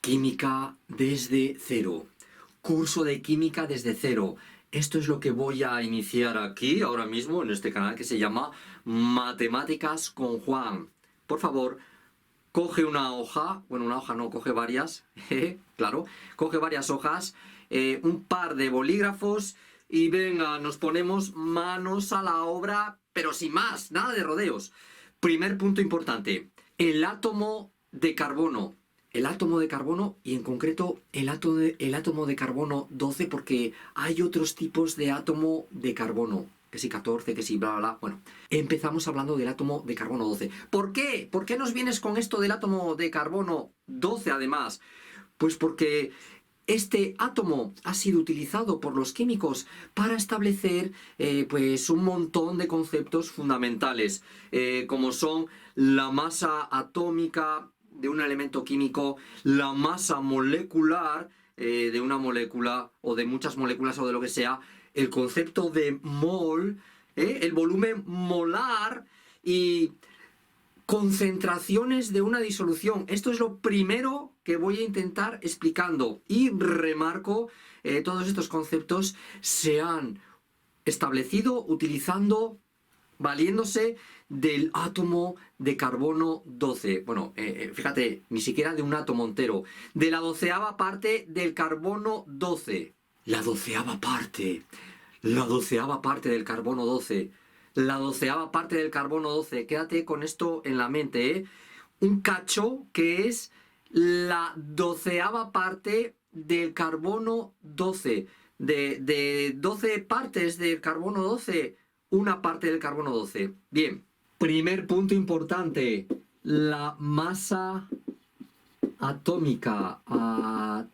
Química desde cero. Curso de química desde cero. Esto es lo que voy a iniciar aquí, ahora mismo, en este canal que se llama Matemáticas con Juan. Por favor, coge una hoja, bueno, una hoja no, coge varias, claro, coge varias hojas, un par de bolígrafos y venga, nos ponemos manos a la obra, pero sin más, nada de rodeos. Primer punto importante, el átomo de carbono. El átomo de carbono y en concreto el átomo de carbono 12 porque hay otros tipos de átomo de carbono, que si 14, que si bla bla bla. Bueno, empezamos hablando del átomo de carbono 12. ¿Por qué? ¿Por qué nos vienes con esto del átomo de carbono 12 además? Pues porque este átomo ha sido utilizado por los químicos para establecer pues un montón de conceptos fundamentales, como son la masa atómica de un elemento químico, la masa molecular de una molécula o de muchas moléculas o de lo que sea, el concepto de mol, el volumen molar y concentraciones de una disolución. Esto es lo primero que voy a intentar explicando y remarco, todos estos conceptos se han establecido utilizando, valiéndose del átomo de carbono 12. Bueno, fíjate, ni siquiera de un átomo entero, de la 12ª parte del carbono 12. La 12ª parte del carbono 12. La 12ª parte del carbono 12. Quédate con esto en la mente, ¿eh? Un cacho que es la 12ª parte del carbono 12. De 12 partes del carbono 12, una parte del carbono 12. Bien, primer punto importante, la masa atómica. La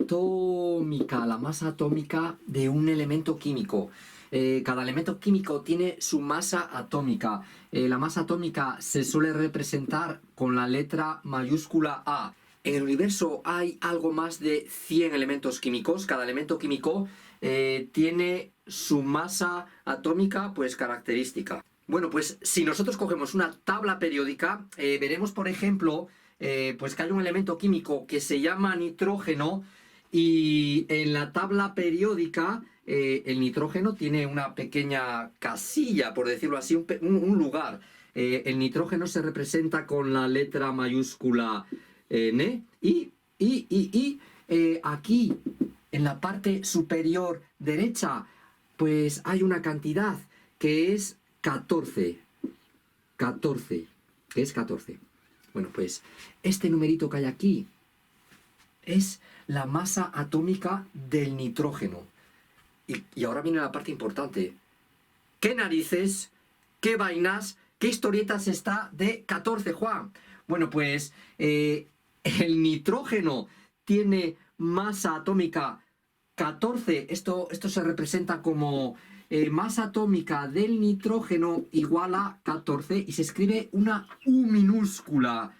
masa atómica de un elemento químico. Cada elemento químico tiene su masa atómica. La masa atómica se suele representar con la letra mayúscula A. En el universo hay algo más de 100 elementos químicos. Cada elemento químico tiene su masa atómica pues característica. Bueno, pues si nosotros cogemos una tabla periódica, veremos por ejemplo pues que hay un elemento químico que se llama nitrógeno y en la tabla periódica el nitrógeno tiene una pequeña casilla, por decirlo así, un lugar. El nitrógeno se representa con la letra mayúscula N y aquí en la parte superior derecha pues hay una cantidad que es 14. 14. ¿Qué es 14? Bueno, pues este numerito que hay aquí es la masa atómica del nitrógeno. Y ahora viene la parte importante. ¿Qué narices, qué vainas, qué historietas está de 14, Juan? Bueno, pues el nitrógeno tiene masa atómica 14. Esto se representa como masa atómica del nitrógeno igual a 14 y se escribe una U minúscula.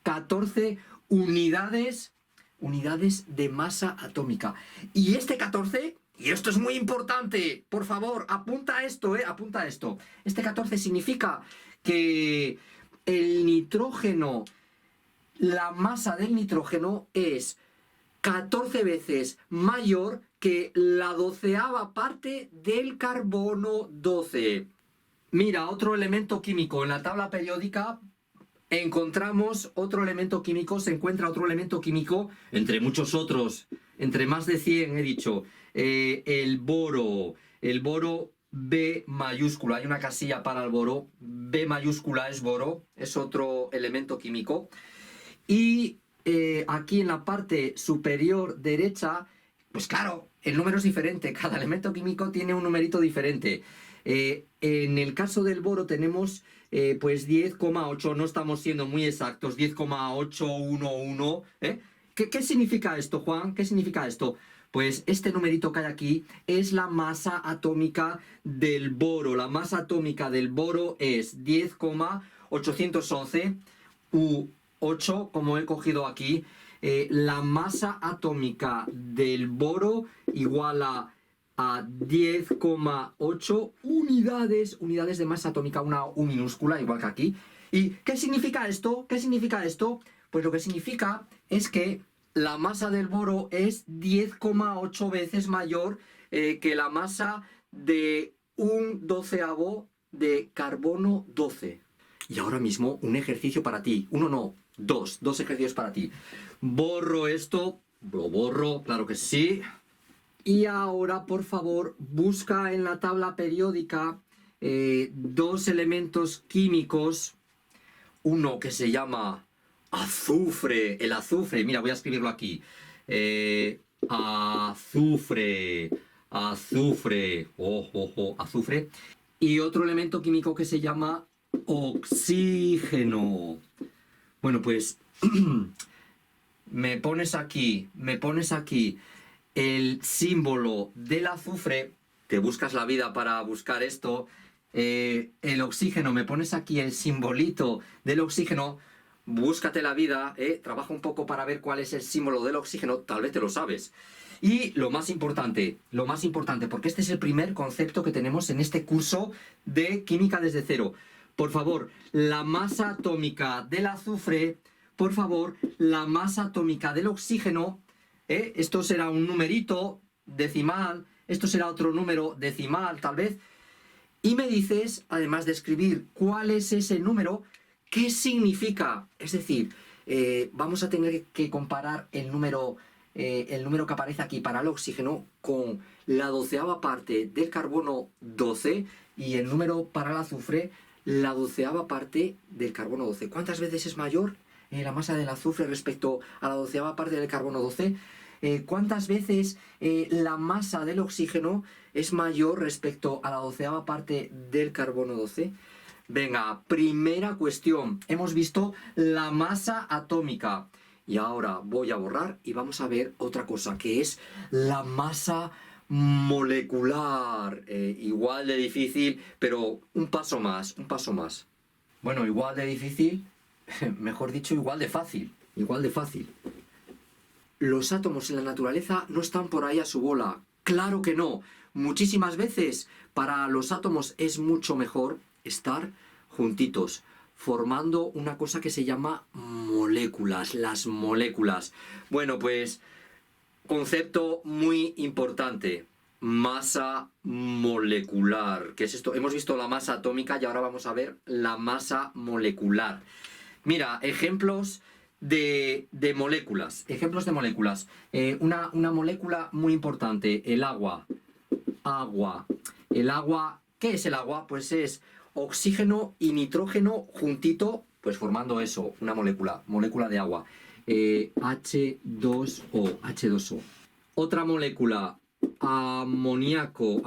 14 unidades de masa atómica. Y este 14, y esto es muy importante, por favor, apunta esto, apunta esto. Este 14 significa que el nitrógeno, la masa del nitrógeno es 14 veces mayor que la 12ª parte del carbono 12. Mira, otro elemento químico en la tabla periódica. Encontramos otro elemento químico, se encuentra otro elemento químico, entre muchos otros, entre más de 100 he dicho, el boro B mayúscula, hay una casilla para el boro, B mayúscula es boro, es otro elemento químico. Y aquí en la parte superior derecha, pues claro, el número es diferente, cada elemento químico tiene un numerito diferente. En el caso del boro tenemos pues 10,8, no estamos siendo muy exactos, 10,811. ¿Qué significa esto, Juan? ¿Qué significa esto? Pues este numerito que hay aquí es la masa atómica del boro. La masa atómica del boro es 10,811 U8, como he cogido aquí. La masa atómica del boro igual a 10,8 unidades de masa atómica, una U minúscula, igual que aquí. ¿Y qué significa esto? ¿Qué significa esto? Pues lo que significa es que la masa del boro es 10,8 veces mayor que la masa de un doceavo de carbono 12. Y ahora mismo un ejercicio para ti. Uno no, dos ejercicios para ti. Borro esto, lo borro, claro que sí. Y ahora, por favor, busca en la tabla periódica dos elementos químicos. Uno que se llama azufre. El azufre, mira, voy a escribirlo aquí. Azufre, azufre, azufre. Y otro elemento químico que se llama oxígeno. Bueno, pues me pones aquí el símbolo del azufre, te buscas la vida para buscar esto, el oxígeno, me pones aquí el simbolito del oxígeno, búscate la vida, trabaja un poco para ver cuál es el símbolo del oxígeno, tal vez te lo sabes. Y lo más importante, porque este es el primer concepto que tenemos en este curso de Química desde cero. Por favor, la masa atómica del azufre, por favor, la masa atómica del oxígeno, esto será un numerito decimal, esto será otro número decimal tal vez, y me dices, además de escribir cuál es ese número, qué significa. Es decir, vamos a tener que comparar el número que aparece aquí para el oxígeno con la 12ª parte del carbono 12 y el número para el azufre, la 12ª parte del carbono 12. ¿Cuántas veces es mayor la masa del azufre respecto a la 12ª parte del carbono 12? ¿Cuántas veces la masa del oxígeno es mayor respecto a la 12ª parte del carbono 12? Venga, primera cuestión. Hemos visto la masa atómica. Y ahora voy a borrar y vamos a ver otra cosa, que es la masa molecular. Igual de difícil, pero un paso más. Bueno, igual de difícil, mejor dicho, igual de fácil. Los átomos en la naturaleza no están por ahí a su bola. ¡Claro que no! Muchísimas veces para los átomos es mucho mejor estar juntitos, formando una cosa que se llama moléculas, las moléculas. Bueno, pues concepto muy importante, masa molecular. ¿Qué es esto? Hemos visto la masa atómica y ahora vamos a ver la masa molecular. Mira, ejemplos de moléculas. Una molécula muy importante, el agua. El agua, ¿qué es el agua? Pues es oxígeno y nitrógeno juntito, pues formando eso, una molécula de agua. H2O. Otra molécula, amoníaco.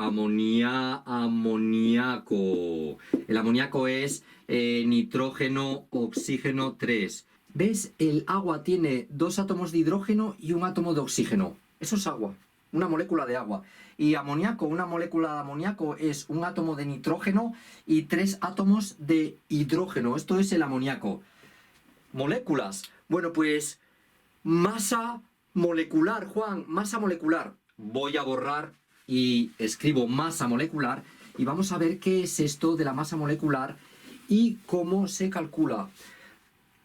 El amoníaco es nitrógeno, oxígeno 3. ¿Ves? El agua tiene 2 átomos de hidrógeno y un átomo de oxígeno. Eso es agua, una molécula de agua. Y amoníaco, una molécula de amoníaco es un átomo de nitrógeno y 3 átomos de hidrógeno. Esto es el amoníaco. Moléculas. Bueno, pues masa molecular, Juan, masa molecular. Voy a borrar y escribo masa molecular y vamos a ver qué es esto de la masa molecular y cómo se calcula.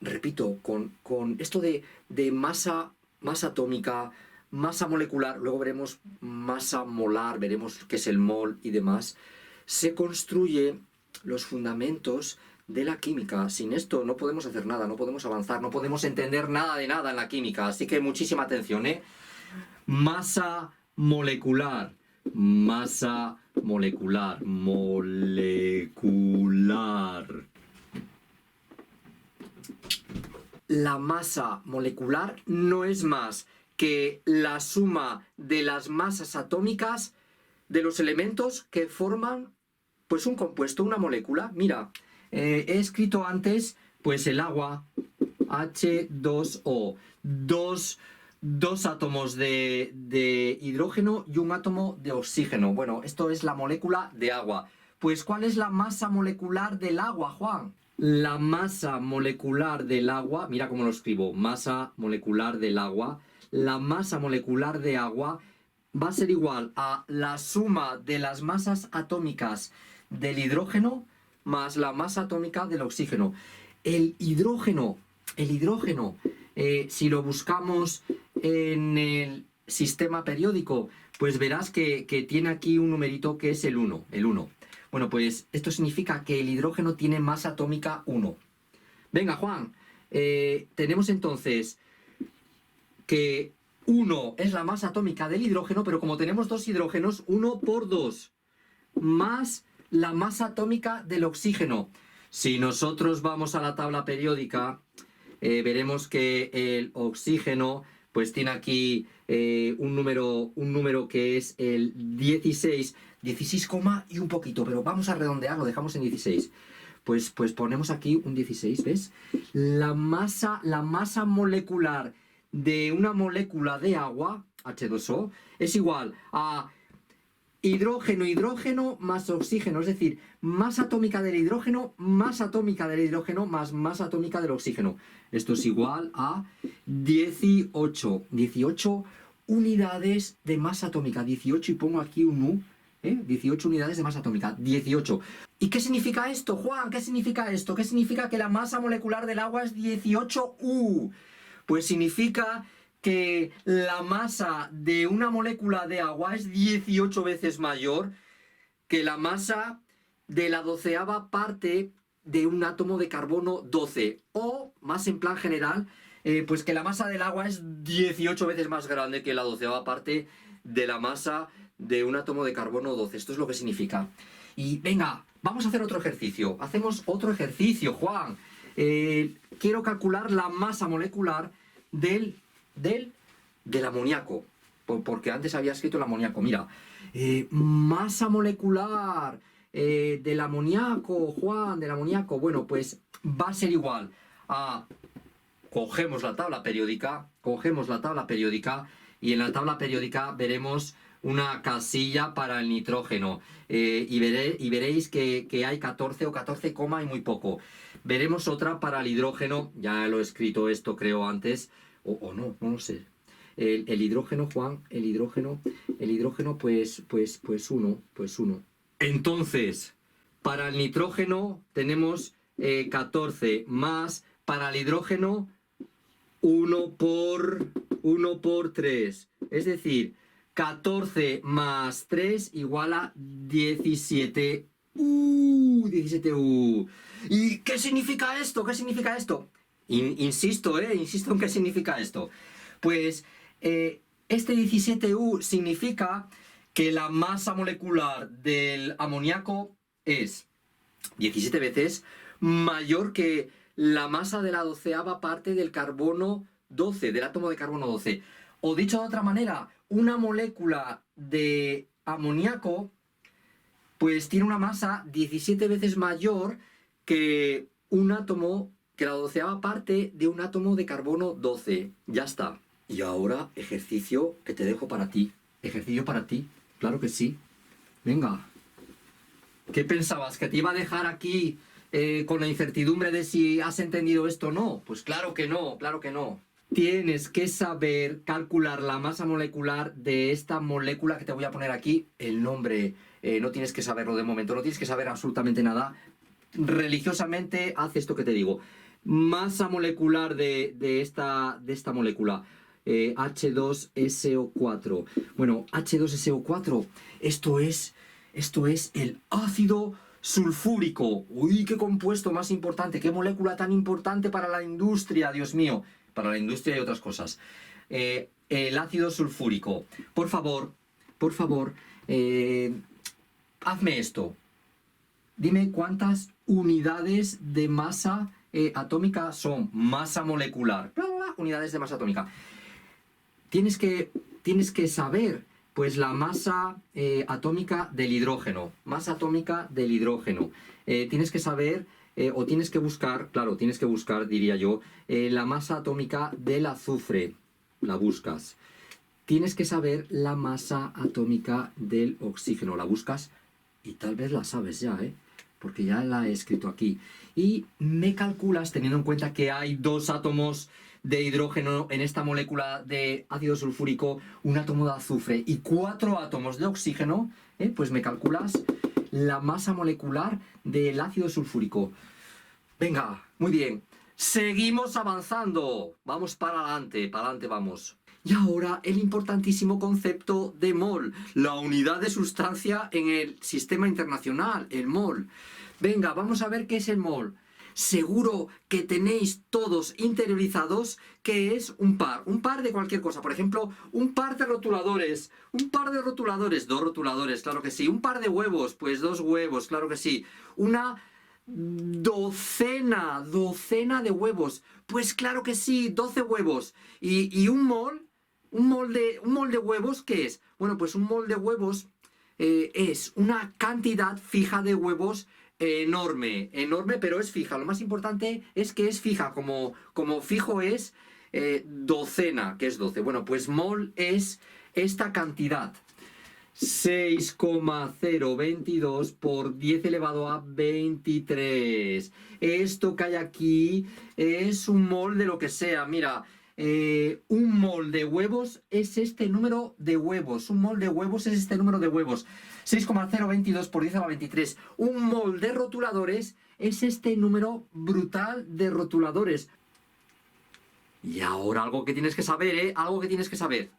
Repito, con esto de masa atómica, masa molecular, luego veremos masa molar, veremos qué es el mol y demás, se construyen los fundamentos de la química. Sin esto no podemos hacer nada, no podemos avanzar, no podemos entender nada de nada en la química, así que muchísima atención, ¿eh? Masa molecular. La masa molecular no es más que la suma de las masas atómicas de los elementos que forman pues un compuesto, una molécula. Mira, he escrito antes pues el agua, H2O, dos átomos de hidrógeno y un átomo de oxígeno. Bueno, esto es la molécula de agua. Pues ¿cuál es la masa molecular del agua, Juan? La masa molecular del agua, mira cómo lo escribo, masa molecular del agua. La masa molecular de agua va a ser igual a la suma de las masas atómicas del hidrógeno más la masa atómica del oxígeno. El hidrógeno, si lo buscamos en el sistema periódico? Pues verás que tiene aquí un numerito que es el 1, el 1. Bueno, pues esto significa que el hidrógeno tiene masa atómica 1. Venga, Juan, tenemos entonces que 1 es la masa atómica del hidrógeno, pero como tenemos dos hidrógenos, 1 por 2, más la masa atómica del oxígeno. Si nosotros vamos a la tabla periódica, veremos que el oxígeno pues tiene aquí un número que es el 16, 16, y un poquito, pero vamos a redondear, lo dejamos en 16. Pues ponemos aquí un 16, ¿ves? La masa molecular de una molécula de agua, H2O, es igual a hidrógeno más oxígeno, es decir, masa atómica del hidrógeno, masa atómica del hidrógeno más masa atómica del oxígeno. Esto es igual a 18 unidades de masa atómica. 18 y pongo aquí un U, 18 unidades de masa atómica, 18. ¿Y qué significa esto, Juan? ¿Qué significa esto? ¿Qué significa que la masa molecular del agua es 18U? Pues significa que la masa de una molécula de agua es 18 veces mayor que la masa de la 12ª parte de un átomo de carbono 12. O, más en plan general, pues que la masa del agua es 18 veces más grande que la 12ª parte de la masa de un átomo de carbono 12. Esto es lo que significa. Y venga, vamos a hacer otro ejercicio. Hacemos otro ejercicio, Juan. Quiero calcular la masa molecular del amoníaco, porque antes había escrito el amoníaco. Mira, masa molecular del amoníaco, Juan, del amoníaco. Bueno, pues va a ser igual a... Cogemos la tabla periódica y en la tabla periódica veremos una casilla para el nitrógeno y veréis que hay 14 o 14, y muy poco. Veremos otra para el hidrógeno, ya lo he escrito esto creo antes, o no lo sé. El hidrógeno, Juan, el hidrógeno, pues 1. Entonces, para el nitrógeno tenemos 14 más, para el hidrógeno 1 por 3. Es decir, 14 más 3 igual a 17. 17U. ¿Y qué significa esto? ¿Qué significa esto? Insisto en qué significa esto. Pues este 17U significa que la masa molecular del amoníaco es 17 veces mayor que la masa de la 12ª parte del carbono 12, del átomo de carbono 12. O dicho de otra manera, una molécula de amoníaco pues tiene una masa 17 veces mayor que un átomo, que la 12ª parte de un átomo de carbono 12. Ya está. Y ahora, ejercicio que te dejo para ti. Ejercicio para ti, claro que sí. Venga. ¿Qué pensabas? ¿Que te iba a dejar aquí con la incertidumbre de si has entendido esto o no? Pues claro que no, claro que no. Tienes que saber calcular la masa molecular de esta molécula que te voy a poner aquí. El nombre, no tienes que saberlo de momento, no tienes que saber absolutamente nada. Religiosamente, haz esto que te digo. Masa molecular de esta molécula. H2SO4. Bueno, H2SO4, esto es el ácido sulfúrico. Uy, qué compuesto más importante, qué molécula tan importante para la industria, Dios mío, para la industria y otras cosas. El ácido sulfúrico. Por favor, hazme esto. Dime cuántas unidades de masa atómica son masa molecular. Unidades de masa atómica. Tienes que saber, pues, la masa atómica del hidrógeno. Masa atómica del hidrógeno. Tienes que saber, o tienes que buscar, diría yo, la masa atómica del azufre. La buscas. Tienes que saber la masa atómica del oxígeno. La buscas y tal vez la sabes ya, porque ya la he escrito aquí. Y me calculas, teniendo en cuenta que hay 2 átomos de hidrógeno en esta molécula de ácido sulfúrico, un átomo de azufre y 4 átomos de oxígeno, pues me calculas la masa molecular del ácido sulfúrico. Venga, muy bien. Seguimos avanzando. Vamos para adelante vamos. Y ahora el importantísimo concepto de mol, la unidad de sustancia en el sistema internacional, el mol. Venga, vamos a ver qué es el mol. Seguro que tenéis todos interiorizados que es un par de cualquier cosa. Por ejemplo, un par de rotuladores, dos rotuladores, claro que sí. Un par de huevos, pues dos huevos, claro que sí. Una docena de huevos, pues claro que sí, 12 huevos. Y un mol de huevos, ¿qué es? Bueno, pues un mol de huevos es una cantidad fija de huevos enorme, pero es fija. Lo más importante es que es fija, como fijo es docena, que es 12. Bueno, pues mol es esta cantidad. 6,022 por 10 elevado a 23. Esto que hay aquí es un mol de lo que sea. Mira, un mol de huevos es este número de huevos. Un mol de huevos es este número de huevos. 6,022 por 10 a la 23. Un mol de rotuladores es este número brutal de rotuladores. Y ahora algo que tienes que saber, ¿eh? Algo que tienes que saber.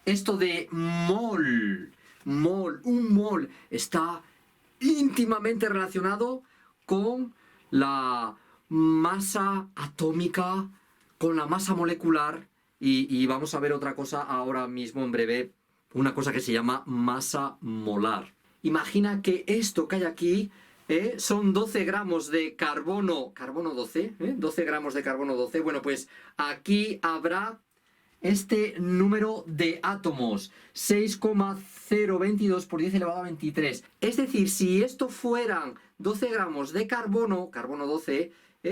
Esto de mol, un mol está íntimamente relacionado con la masa atómica, con la masa molecular, y vamos a ver otra cosa ahora mismo en breve, una cosa que se llama masa molar. Imagina que esto que hay aquí son 12 gramos de carbono 12, 12 gramos de carbono 12. Bueno, pues aquí habrá este número de átomos, 6,022 por 10 elevado a 23. Es decir, si esto fueran 12 gramos de carbono 12,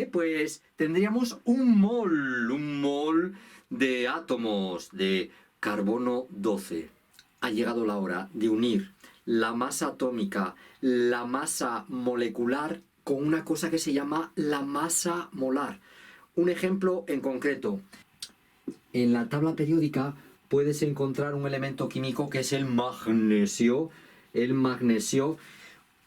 pues tendríamos un mol de átomos de carbono 12. Ha llegado la hora de unir la masa atómica, la masa molecular, con una cosa que se llama la masa molar. Un ejemplo en concreto. En la tabla periódica puedes encontrar un elemento químico que es el magnesio,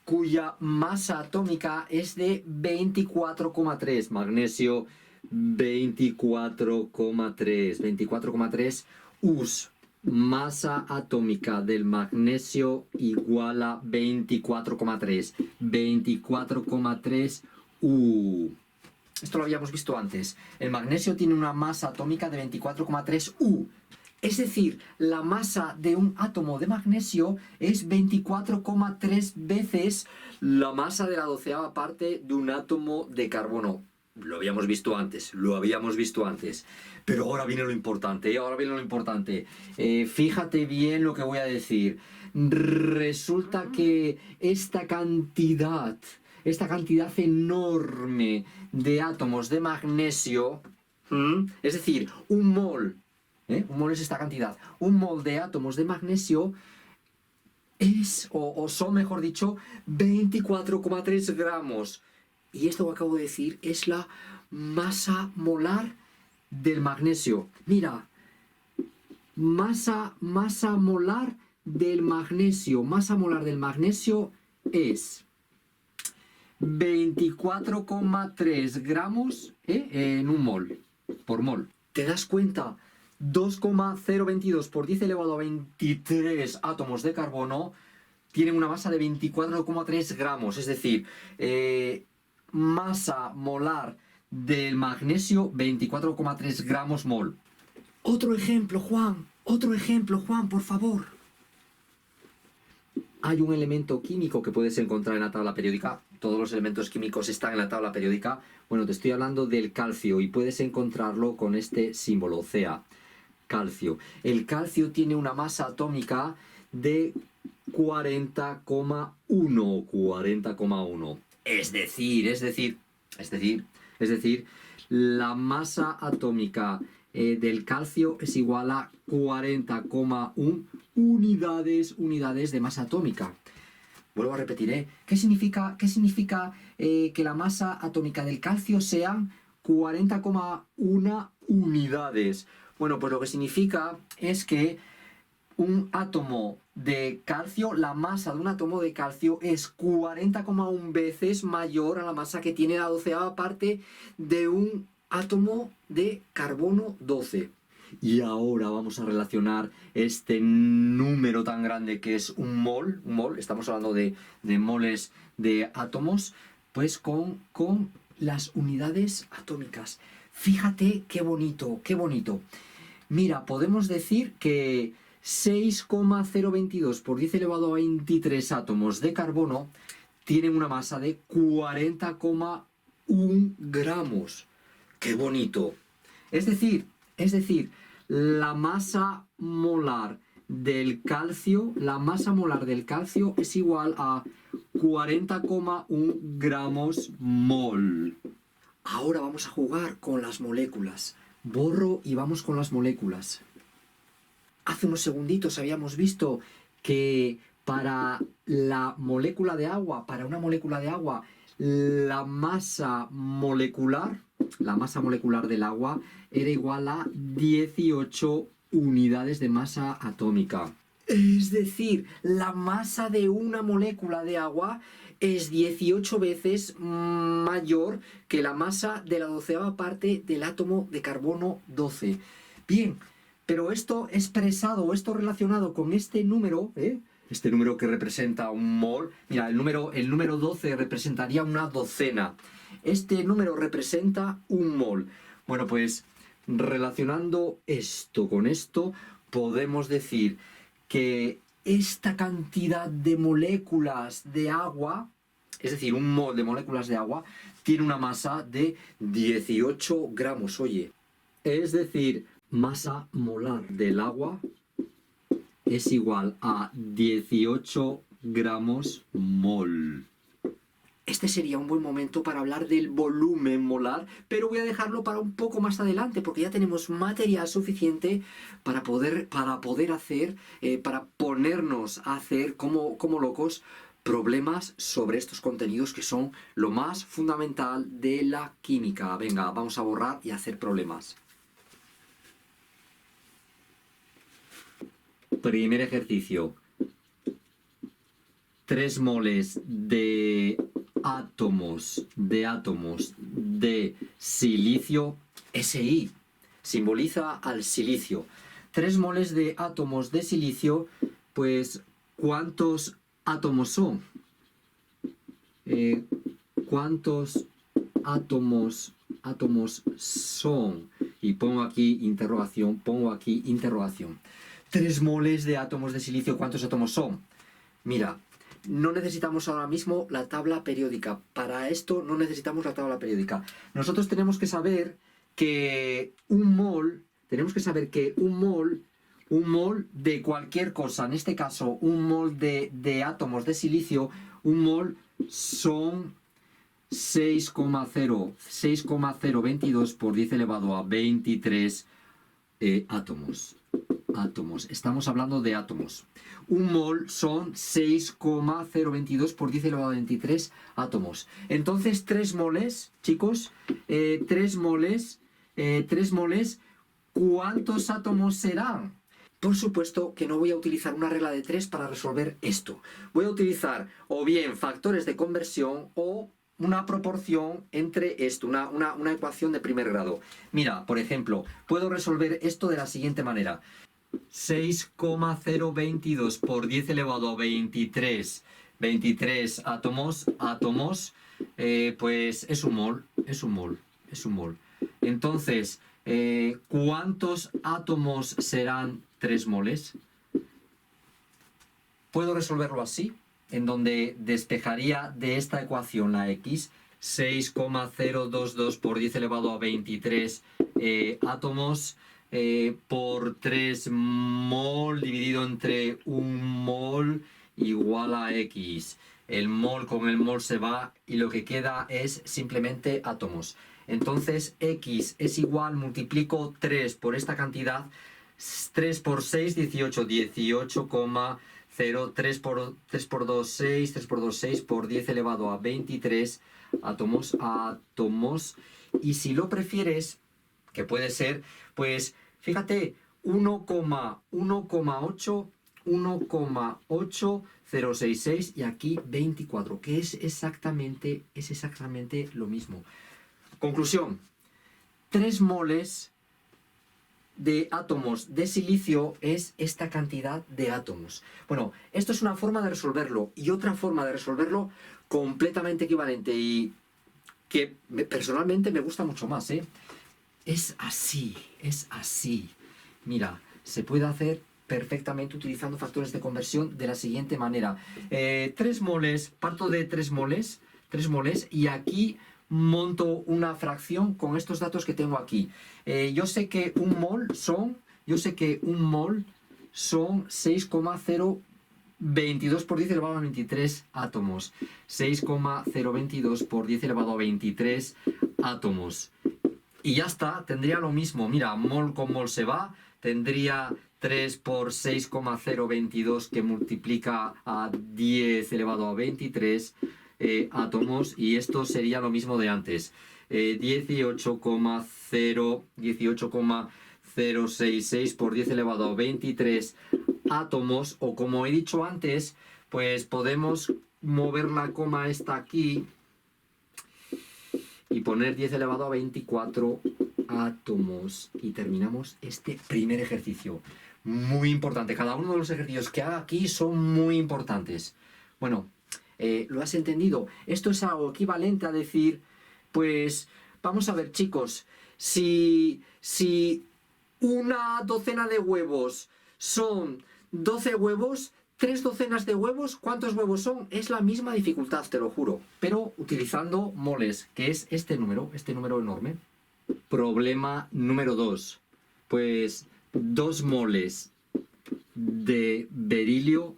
cuya masa atómica es de 24,3. Magnesio 24,3 US. Masa atómica del magnesio igual a 24,3 U. Esto lo habíamos visto antes. El magnesio tiene una masa atómica de 24,3 U. Es decir, la masa de un átomo de magnesio es 24,3 veces la masa de la 12ª parte de un átomo de carbono. Lo habíamos visto antes. Pero ahora viene lo importante, fíjate bien lo que voy a decir. Resulta que esta cantidad enorme de átomos de magnesio, es decir, un mol es esta cantidad, un mol de átomos de magnesio es, o son mejor dicho, 24,3 gramos. Y esto que acabo de decir es la masa molar del magnesio. Mira, masa molar del magnesio. Masa molar del magnesio es 24,3 gramos en un mol, por mol. ¿Te das cuenta? 2,022 por 10 elevado a 23 átomos de carbono tienen una masa de 24,3 gramos. Es decir, masa molar del magnesio 24,3 gramos mol. Otro ejemplo, Juan, por favor. Hay un elemento químico que puedes encontrar en la tabla periódica. Todos los elementos químicos están en la tabla periódica. Bueno, te estoy hablando del calcio y puedes encontrarlo con este símbolo, Ca. Calcio. El calcio tiene una masa atómica de 40,1. Es decir, la masa atómica del calcio es igual a 40,1 unidades de masa atómica. Vuelvo a repetir, ¿qué significa que la masa atómica del calcio sean 40,1 unidades? Bueno, pues lo que significa es que un átomo de calcio, la masa de un átomo de calcio es 40,1 veces mayor a la masa que tiene la 12ª parte de un átomo de carbono 12. Y ahora vamos a relacionar este número tan grande que es un mol, estamos hablando de moles de átomos, pues con las unidades atómicas. Fíjate qué bonito, qué bonito. Mira, podemos decir que 6,022 por 10 elevado a 23 átomos de carbono tienen una masa de 40,1 gramos. ¡Qué bonito! Es decir, la masa molar del calcio, es igual a 40,1 gramos mol. Ahora vamos a jugar con las moléculas. Borro y vamos con las moléculas. Hace unos segunditos habíamos visto que para una molécula de agua, la masa molecular del agua era igual a 18 unidades de masa atómica. Es decir, la masa de una molécula de agua es 18 veces mayor que la masa de la 12ª parte del átomo de carbono 12. Bien, pero esto relacionado con este número, este número que representa un mol, mira, el número 12 representaría una docena. Este número representa un mol. Bueno, pues relacionando esto con esto, podemos decir que esta cantidad de moléculas de agua, es decir, un mol de moléculas de agua, tiene una masa de 18 gramos, oye. Es decir, masa molar del agua es igual a 18 gramos mol. Este sería un buen momento para hablar del volumen molar, pero voy a dejarlo para un poco más adelante, porque ya tenemos material suficiente para ponernos a hacer como locos problemas sobre estos contenidos que son lo más fundamental de la química. Venga, vamos a borrar y hacer problemas. Primer ejercicio. 3 moles de átomos de silicio, Si, simboliza al silicio. 3 moles de átomos de silicio, pues, ¿cuántos átomos son? ¿Cuántos átomos son? Y pongo aquí interrogación. 3 moles de átomos de silicio, ¿cuántos átomos son? Mira, no necesitamos ahora mismo la tabla periódica. Para esto no necesitamos la tabla periódica. Nosotros tenemos que saber que un mol de cualquier cosa, en este caso un mol de átomos de silicio, un mol son 6,022 por 10 elevado a 23 átomos. Estamos hablando de átomos. Un mol son 6,022 por 10 elevado a 23 átomos. Entonces, 3 moles, chicos, 3 moles, ¿cuántos átomos serán? Por supuesto que no voy a utilizar una regla de 3 para resolver esto. Voy a utilizar o bien factores de conversión o una proporción entre esto, una ecuación de primer grado. Mira, por ejemplo, puedo resolver esto de la siguiente manera. 6,022 por 10 elevado a 23 átomos, pues es un mol. Entonces, ¿cuántos átomos serán 3 moles? Puedo resolverlo así, en donde despejaría de esta ecuación la x, 6,022 por 10 elevado a 23 átomos, por 3 mol dividido entre 1 mol igual a x. El mol con el mol se va y lo que queda es simplemente átomos. Entonces x es igual, multiplico 3 por esta cantidad, 3 por 6, 18, 3 por 2, 6, 3 por 2, 6 por 10 elevado a 23 átomos. Y si lo prefieres, que puede ser, pues fíjate, 1,8066 y aquí 24, que es exactamente lo mismo. Conclusión, 3 moles de átomos de silicio es esta cantidad de átomos. Bueno, esto es una forma de resolverlo, y otra forma de resolverlo completamente equivalente y que personalmente me gusta mucho más, ¿eh? Es así, es así. Mira, se puede hacer perfectamente utilizando factores de conversión de la siguiente manera. 3 moles, parto de 3 moles, y aquí monto una fracción con estos datos que tengo aquí. Yo sé que un mol son 6,022 por 10 elevado a 23 átomos. 6,022 por 10 elevado a 23 átomos. Y ya está, tendría lo mismo. Mira, mol con mol se va, tendría 3 por 6,022 que multiplica a 10 elevado a 23 átomos, y esto sería lo mismo de antes. 18,066 por 10 elevado a 23 átomos, o como he dicho antes, pues podemos mover la coma esta aquí y poner 10 elevado a 24 átomos. Y terminamos este primer ejercicio. Muy importante. Cada uno de los ejercicios que haga aquí son muy importantes. Bueno, ¿lo has entendido? Esto es algo equivalente a decir, pues, vamos a ver, chicos, si una docena de huevos son 12 huevos, 3 docenas de huevos, ¿cuántos huevos son? Es la misma dificultad, te lo juro, pero utilizando moles, que es este número enorme. Problema número 2. Pues 2 moles de berilio,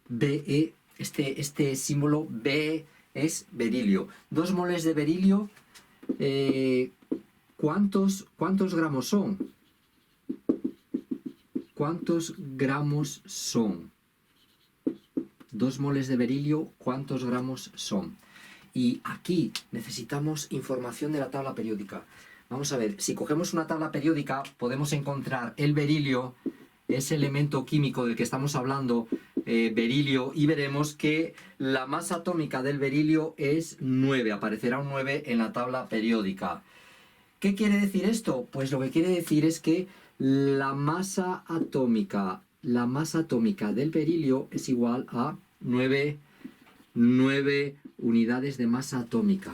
Be, este símbolo Be es berilio. 2 moles de berilio, ¿cuántos gramos son? ¿Cuántos gramos son? 2 moles de berilio, ¿cuántos gramos son? Y aquí necesitamos información de la tabla periódica. Vamos a ver, si cogemos una tabla periódica podemos encontrar el berilio, ese elemento químico del que estamos hablando, berilio, y veremos que la masa atómica del berilio es 9, aparecerá un 9 en la tabla periódica. ¿Qué quiere decir esto? Pues lo que quiere decir es que la masa atómica del berilio es igual a 9 unidades de masa atómica.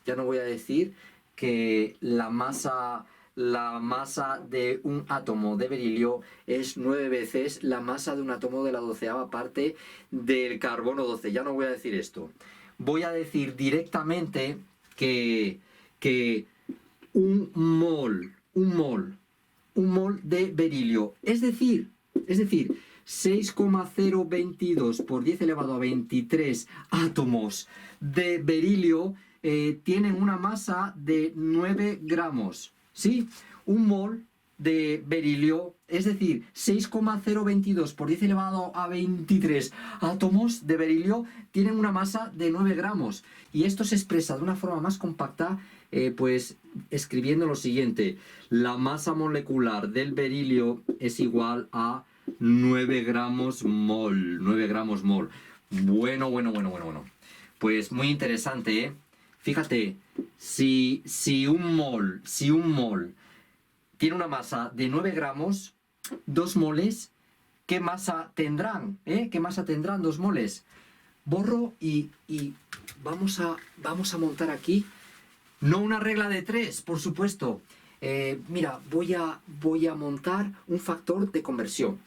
Ya no voy a decir que la masa de un átomo de berilio es 9 veces la masa de un átomo de la 12ª parte del carbono 12. Ya no voy a decir esto. Voy a decir directamente que un mol de berilio, es decir, 6,022 por 10 elevado a 23 átomos de berilio tienen una masa de 9 gramos. ¿Sí? Un mol de berilio, es decir, 6,022 por 10 elevado a 23 átomos de berilio tienen una masa de 9 gramos. Y esto se expresa de una forma más compacta, pues escribiendo lo siguiente: la masa molecular del berilio es igual a 9 gramos mol. Bueno. Pues muy interesante, ¿eh? Fíjate, si un mol tiene una masa de 9 gramos, 2 moles, ¿qué masa tendrán? ¿Qué masa tendrán 2 moles? Borro y vamos a montar aquí, no una regla de 3, por supuesto. Mira, voy a montar un factor de conversión.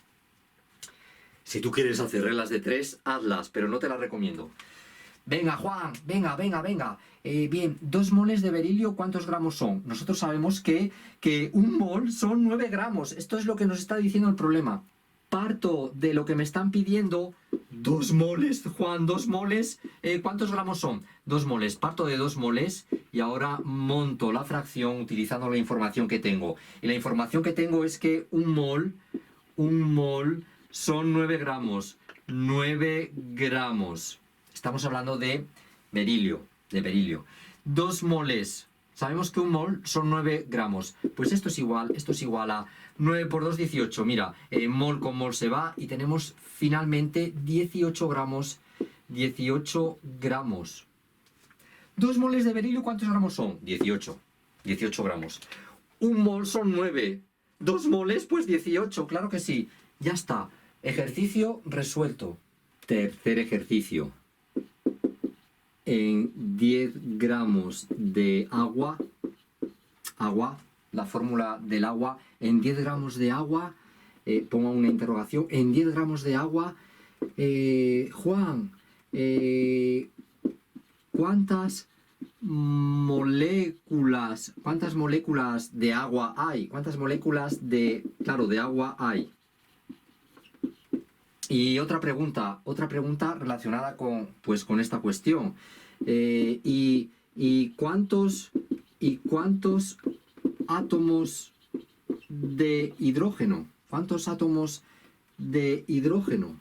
Si tú quieres hacer reglas de 3, hazlas, pero no te las recomiendo. Venga, Juan, venga. Bien, 2 moles de berilio, ¿cuántos gramos son? Nosotros sabemos que un mol son 9 gramos. Esto es lo que nos está diciendo el problema. Parto de lo que me están pidiendo. 2 moles, Juan, 2 moles. ¿Cuántos gramos son? 2 moles. Parto de 2 moles y ahora monto la fracción utilizando la información que tengo. Y la información que tengo es que un mol son 9 gramos. 9 gramos. Estamos hablando de berilio. 2 moles. Sabemos que un mol son 9 gramos. Pues esto es igual a 9 por 2, 18. Mira, mol con mol se va y tenemos finalmente 18 gramos. 18 gramos. 2 moles de berilio, ¿cuántos gramos son? 18 gramos. Un mol son 9. 2 moles, pues 18, claro que sí. Ya está. Ejercicio resuelto. Tercer ejercicio. En 10 gramos de agua, la fórmula del agua, en 10 gramos de agua, pongo una interrogación, en 10 gramos de agua, Juan, ¿cuántas moléculas de agua hay? ¿Cuántas moléculas de agua hay? Y otra pregunta relacionada con esta cuestión. ¿Y cuántos átomos de hidrógeno? ¿Cuántos átomos de hidrógeno?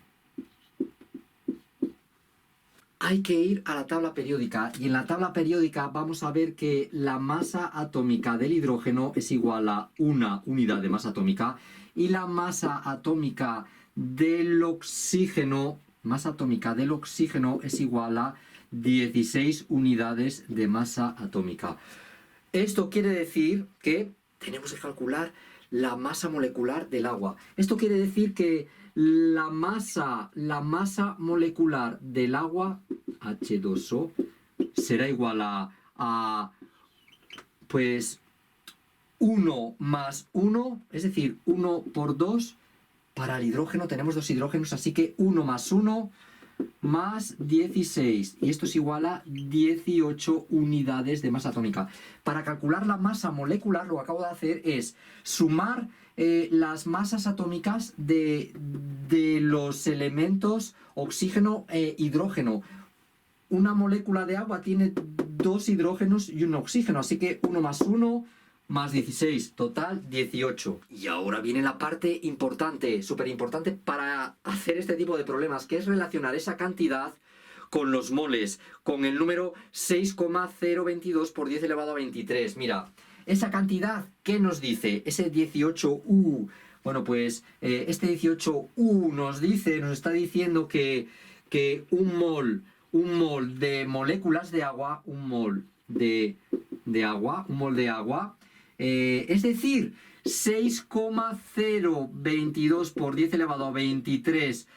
Hay que ir a la tabla periódica, y en la tabla periódica vamos a ver que la masa atómica del hidrógeno es igual a una unidad de masa atómica, y la masa atómica del oxígeno es igual a 16 unidades de masa atómica. Esto quiere decir que tenemos que calcular la masa molecular del agua. Esto quiere decir que la masa molecular del agua, H2O, será igual a pues 1 más 1, es decir, 1 por 2. Para el hidrógeno tenemos 2 hidrógenos, así que 1 más 1 más 16. Y esto es igual a 18 unidades de masa atómica. Para calcular la masa molecular, lo que acabo de hacer es sumar las masas atómicas de los elementos oxígeno e hidrógeno. Una molécula de agua tiene 2 hidrógenos y un oxígeno, así que 1 más 1 más 16, total 18. Y ahora viene la parte importante, súper importante para hacer este tipo de problemas, que es relacionar esa cantidad con los moles, con el número 6,022 por 10 elevado a 23. Mira, esa cantidad, ¿qué nos dice? Ese 18U. Bueno, pues este 18U nos está diciendo que un mol de moléculas de agua, un mol de agua, es decir, 6,022 por 10 elevado a 23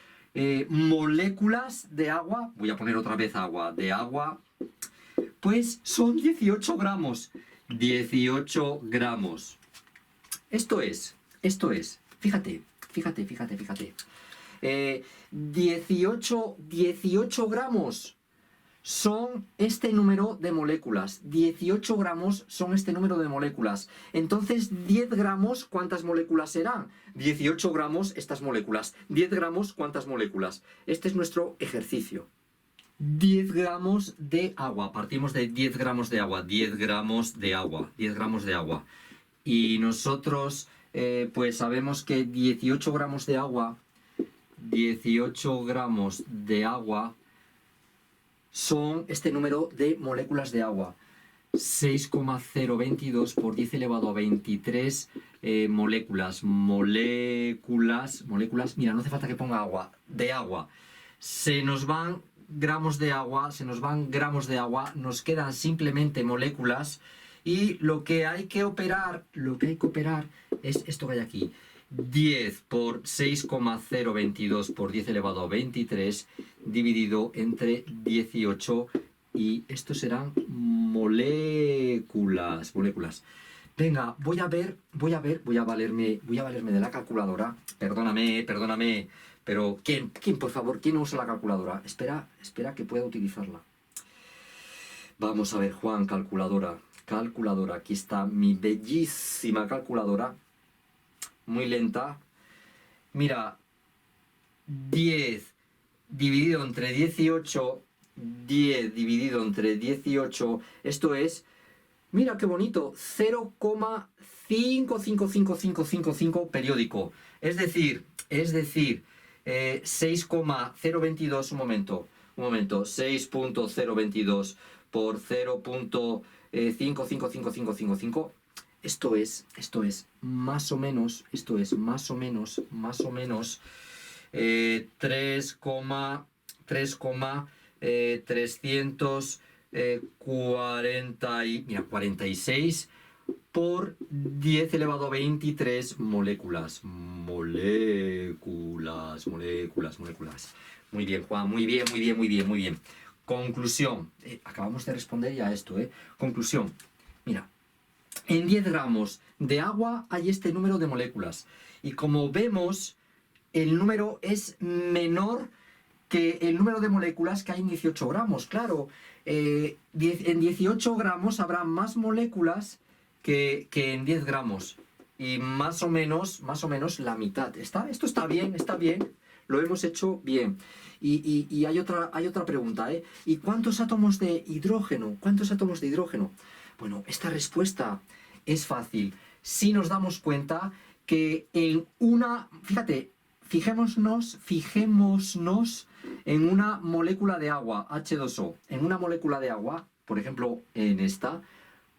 moléculas de agua, voy a poner otra vez agua, pues son 18 gramos. 18 gramos. Esto es, fíjate. 18 gramos son este número de moléculas. 18 gramos son este número de moléculas. Entonces, 10 gramos, ¿cuántas moléculas serán? 18 gramos estas moléculas. 10 gramos, ¿cuántas moléculas? Este es nuestro ejercicio. 10 gramos de agua. Partimos de 10 gramos de agua. 10 gramos de agua. 10 gramos de agua. Y nosotros, pues sabemos que 18 gramos de agua, 18 gramos de agua son este número de moléculas de agua. 6,022 por 10 elevado a 23 moléculas. Moléculas, mira, no hace falta que ponga agua, de agua. Se nos van gramos de agua, nos quedan simplemente moléculas, y lo que hay que operar es esto que hay aquí. 10 por 6,022 por 10 elevado a 23 dividido entre 18, y esto serán moléculas. Venga, voy a valerme de la calculadora. Perdóname, pero ¿quién por favor, quién usa la calculadora? Espera que pueda utilizarla. Vamos a ver, Juan, calculadora, aquí está mi bellísima calculadora. Muy lenta. Mira, 10 dividido entre 18, 10 dividido entre 18, esto es, mira qué bonito, 0,55555 periódico. Es decir, 6,022, un momento, 6.022 por 0.55555. Esto es más o menos 3,346 por 10 elevado a 23 moléculas. Moléculas. Muy bien, Juan, muy bien. Conclusión. Acabamos de responder ya a esto, ¿eh? Conclusión. Mira, en 10 gramos de agua hay este número de moléculas. Y como vemos, el número es menor que el número de moléculas que hay en 18 gramos. Claro, en 18 gramos habrá más moléculas que en 10 gramos. Y más o menos la mitad. Esto está bien, lo hemos hecho bien. Y hay otra pregunta, ¿eh? ¿Y cuántos átomos de hidrógeno? Bueno, esta respuesta es fácil. Si nos damos cuenta que en una... Fíjate, fijémonos en una molécula de agua, H2O. En una molécula de agua, por ejemplo, en esta,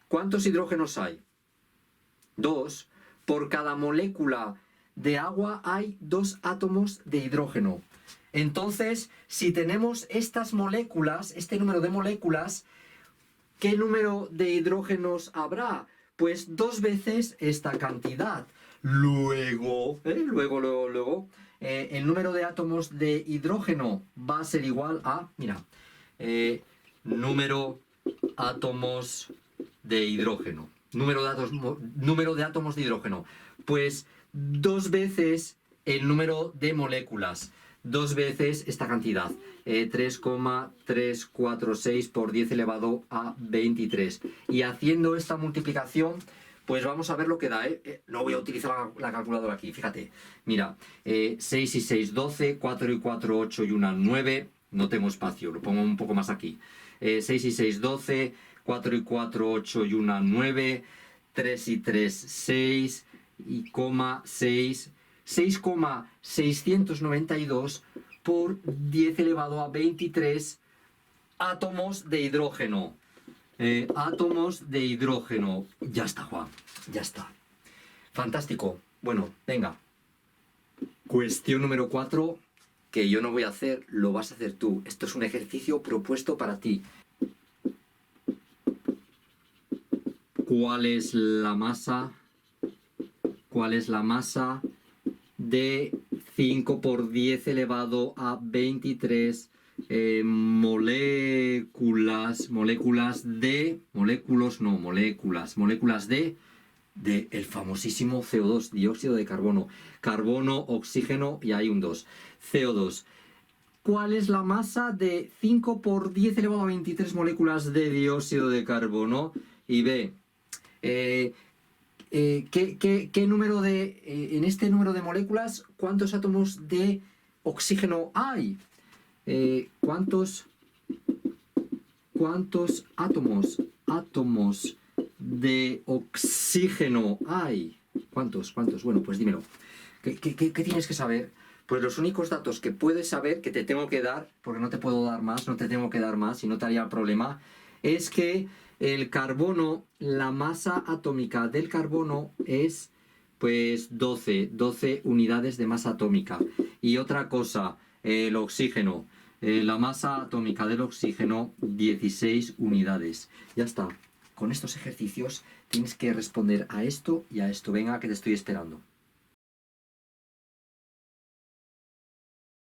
¿cuántos hidrógenos hay? 2. Por cada molécula de agua hay 2 átomos de hidrógeno. Entonces, si tenemos estas moléculas, este número de moléculas, ¿qué número de hidrógenos habrá? Pues 2 veces esta cantidad. Luego, el número de átomos de hidrógeno va a ser igual a, mira, número átomos de hidrógeno. Número de átomos de hidrógeno. Pues 2 veces el número de moléculas. 2 veces esta cantidad. 3,346 por 10 elevado a 23. Y haciendo esta multiplicación, pues vamos a ver lo que da, ¿eh? No voy a utilizar la calculadora aquí, fíjate. Mira, 6 y 6, 12, 4 y 4, 8 y 1, 9. No tengo espacio, lo pongo un poco más aquí. 6 y 6, 12, 4 y 4, 8 y 1, 9. 3 y 3, 6 y 6. 6,692 por 10 elevado a 23 átomos de hidrógeno. Átomos de hidrógeno. Ya está, Juan. Ya está. Fantástico. Bueno, venga. Cuestión número 4, que yo no voy a hacer, lo vas a hacer tú. Esto es un ejercicio propuesto para ti. ¿Cuál es la masa? De 5 por 10 elevado a 23 moléculas de el famosísimo CO2, dióxido de carbono. Carbono, oxígeno y hay un 2. CO2. ¿Cuál es la masa de 5 por 10 elevado a 23 moléculas de dióxido de carbono? Y B, ¿qué número en este número de moléculas, cuántos átomos de oxígeno hay? ¿Cuántos átomos de oxígeno hay? ¿Cuántos? Bueno, pues dímelo. ¿Qué tienes que saber? Pues los únicos datos que puedes saber, que te tengo que dar, porque no te puedo dar más, no te tengo que dar más y no te haría problema, es que el carbono, la masa atómica del carbono es pues 12 unidades de masa atómica. Y otra cosa, el oxígeno, la masa atómica del oxígeno, 16 unidades. Ya está. Con estos ejercicios tienes que responder a esto y a esto. Venga, que te estoy esperando.